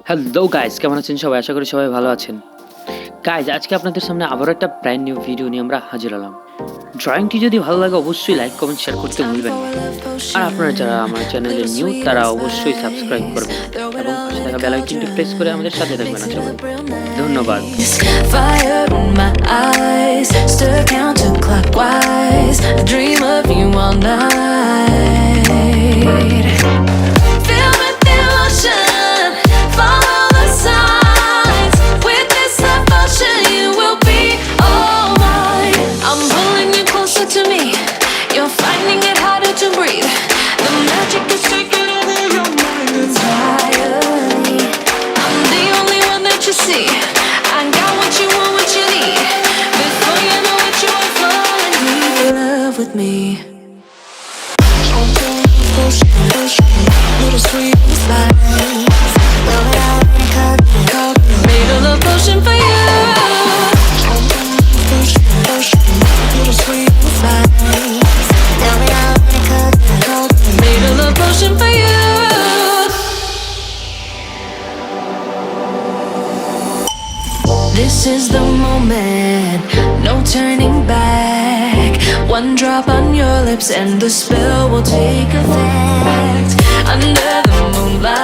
Hello guys, কেমন আছেন সবাই? আশা করি সবাই ভালো আছেন। গাইস, আজকে আপনাদের সামনে আবারও একটা ব্র্যান্ড নিউ ভিডিও নিয়ে আমরা হাজির হলাম। ড্রয়িংটি যদি ভালো লাগে অবশ্যই লাইক, কমেন্ট, শেয়ার করতে ভুলবেন না। আর আপনারা যারা আমার চ্যানেলে নিউ তারা অবশ্যই সাবস্ক্রাইব করবেন এবং পাশে থাকা বেল আইকনটি প্রেস করে আমাদের সাথে থাকবেন। আশা করি ধন্যবাদ। Fire in my eyes, stir counterclockwise. I dream of you all night. Feel with the emotion, follow the signs. With this devotion, you will be all mine. I'm pulling you closer to me. You're finding it harder to breathe. The magic is taking over your mind entirely. I'm the only one that you see. I got what you want, what you need. Before you know it, you are falling deep in love with me. Little sweet spice. Made a love potion for you. Little sweet spice. Made a love potion for you. This is the moment, no turning back. One drop on your lips and the spell will take effect. Under the moonlight